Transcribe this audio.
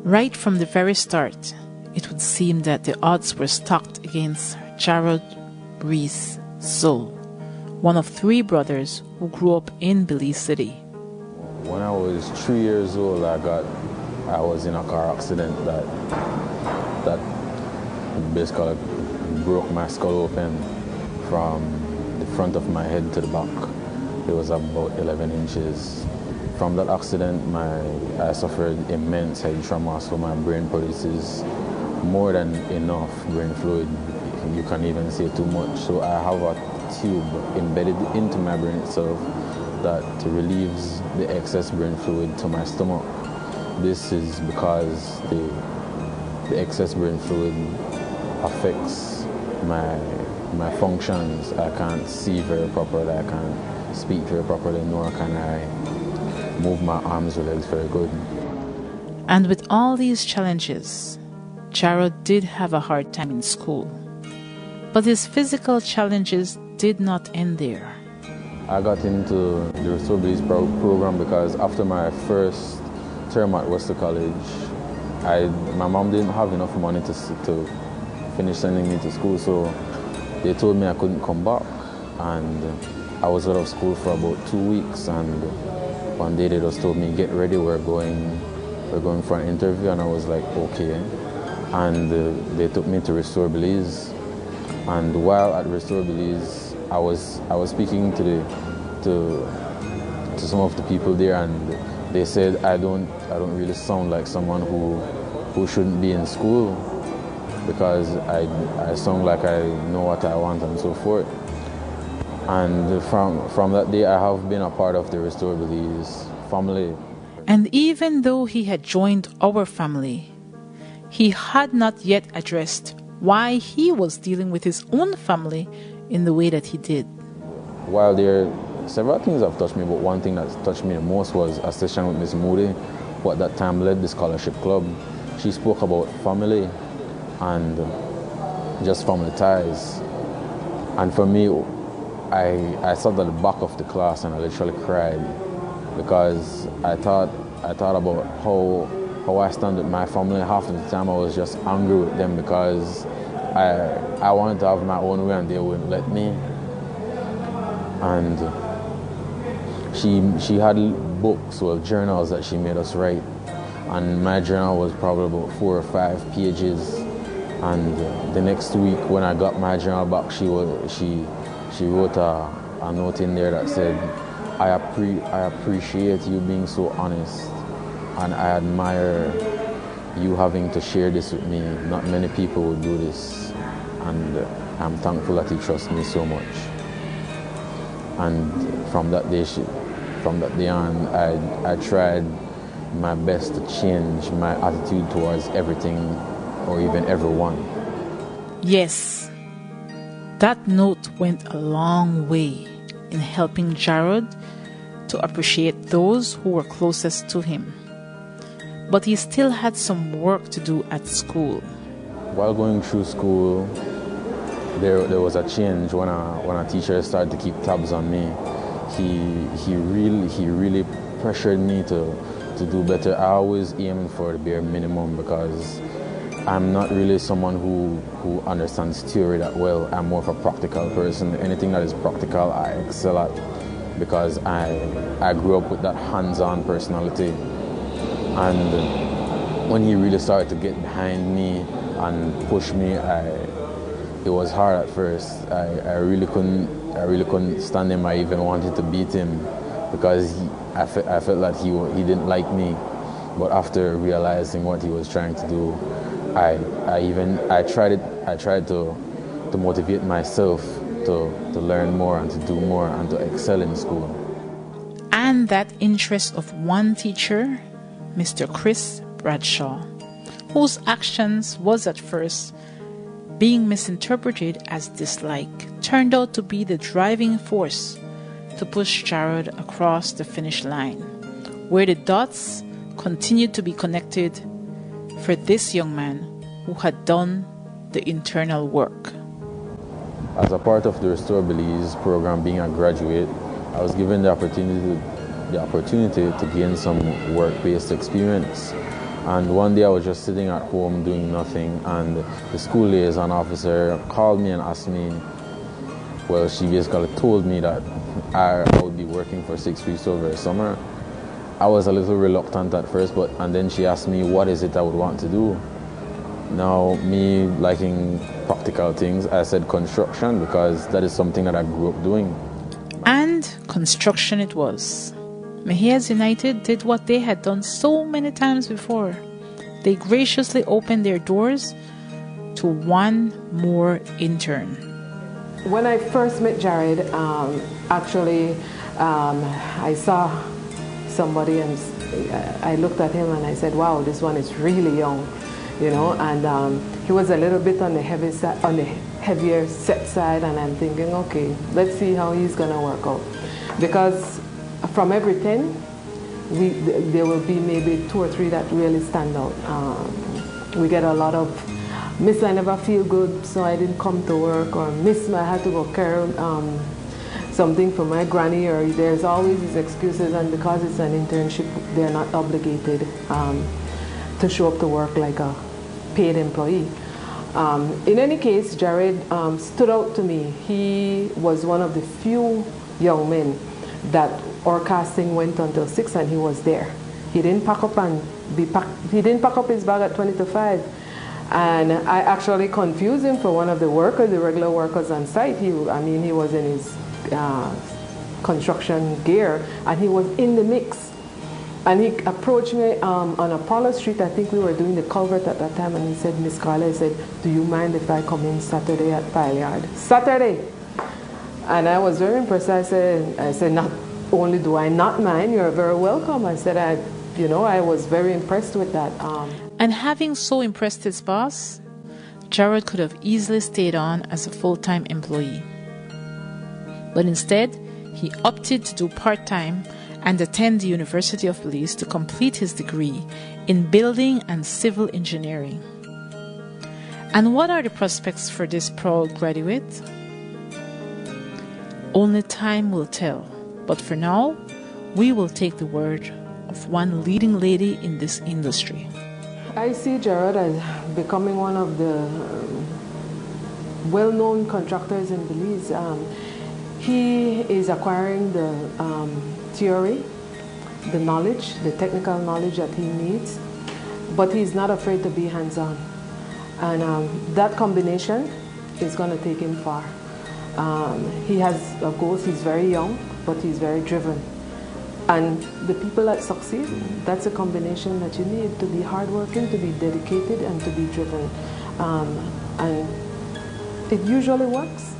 Right from the very start, it would seem that the odds were stacked against Jarod Tzul, one of three brothers who grew up in Belize City. When I was 3 years old, I was in a car accident that basically broke my skull open from the front of my head to the back. It was about 11 inches. From that accident, I suffered immense head trauma, so my brain produces more than enough brain fluid. You can't even say too much. So I have a tube embedded into my brain itself that relieves the excess brain fluid to my stomach. This is because the excess brain fluid affects my functions. I can't see very properly, I can't speak very properly, nor can I move my arms or legs very good. And with all these challenges, Jarod did have a hard time in school. But his physical challenges did not end there. I got into the Restore Belize program because after my first term at Worcester College, my mom didn't have enough money to finish sending me to school, so they told me I couldn't come back. And I was out of school for about 2 weeks, and one day they just told me, get ready, we're going for an interview, and I was like, okay. And they took me to Restore Belize. And while at Restore Belize, I was speaking to some of the people there, and they said I don't really sound like someone who shouldn't be in school, because I sound like I know what I want and so forth. And from that day, I have been a part of the Restore Belize family. And even though he had joined our family, he had not yet addressed why he was dealing with his own family in the way that he did. While there several things have touched me, but one thing that touched me the most was a session with Miss Moody, who at that time led the scholarship club. She spoke about family and just family ties. And for me, I sat at the back of the class and I literally cried, because I thought about how I stand with my family. Half of the time I was just angry with them because I wanted to have my own way and they wouldn't let me. And she had books or journals that she made us write, and my journal was probably about 4 or 5 pages. And the next week when I got my journal back, she wrote a note in there that said, I appreciate you being so honest, and I admire you having to share this with me. Not many people would do this, and I'm thankful that you trust me so much. And from that day on, I tried my best to change my attitude towards everything or even everyone. Yes, that note went a long way in helping Jarod to appreciate those who were closest to him. But he still had some work to do at school. While going through school, there was a change when a teacher started to keep tabs on me. He really pressured me to do better. I always aimed for the bare minimum because I'm not really someone who understands theory that well. I'm more of a practical person. Anything that is practical, I excel at, because I grew up with that hands-on personality. And when he really started to get behind me and push me, it was hard at first. I really couldn't stand him. I even wanted to beat him because I felt that he didn't like me. But after realizing what he was trying to do, I tried to motivate myself to learn more and to do more and to excel in school. And that interest of one teacher, Mr. Chris Bradshaw, whose actions was at first being misinterpreted as dislike, turned out to be the driving force to push Jarod across the finish line, where the dots continued to be connected for this young man who had done the internal work. As a part of the Restore Belize program, being a graduate, I was given the opportunity to gain some work-based experience. And one day I was just sitting at home doing nothing, and the school liaison officer called me and asked me, well, she basically told me that I would be working for 6 weeks over the summer. I was a little reluctant at first, and then she asked me what is it I would want to do. Now, me liking practical things, I said construction because that is something that I grew up doing. And construction it was. Mejias United did what they had done so many times before. They graciously opened their doors to one more intern. When I first met Jarod, I saw somebody and I looked at him and I said, wow, this one is really young, you know, and he was a little bit on the heavier set side, and I'm thinking, okay, let's see how he's going to work out. Because from every 10, there will be maybe 2 or 3 that really stand out. We get a lot of, Miss, I never feel good, so I didn't come to work, or Miss, I had to go carry something for my granny, or there's always these excuses, and because it's an internship, they're not obligated to show up to work like a paid employee. In any case, Jarod stood out to me. He was one of the few young men that our casting went until 6 and he was there. He didn't pack up his bag at 20 to 5. And I actually confused him for one of the workers, the regular workers on site. He was in his construction gear, and he was in the mix. And he approached me on Apollo Street. I think we were doing the culvert at that time, and he said, Miss Carla, he said, do you mind if I come in Saturday at Pile Yard? Saturday! And I was very impressed. I said, not only do I not mind, you're very welcome. I said, I was very impressed with that. And having so impressed his boss, Jarod could have easily stayed on as a full-time employee. But instead, he opted to do part-time and attend the University of Belize to complete his degree in building and civil engineering. And what are the prospects for this proud graduate? Only time will tell. But for now, we will take the word of one leading lady in this industry. I see Jarod as becoming one of the well-known contractors in Belize. He is acquiring the theory, the knowledge, the technical knowledge that he needs, but he's not afraid to be hands-on. And that combination is going to take him far. He has goals. He's very young, but he's very driven. And the people that succeed, that's a combination that you need, to be hardworking, to be dedicated, and to be driven. And it usually works.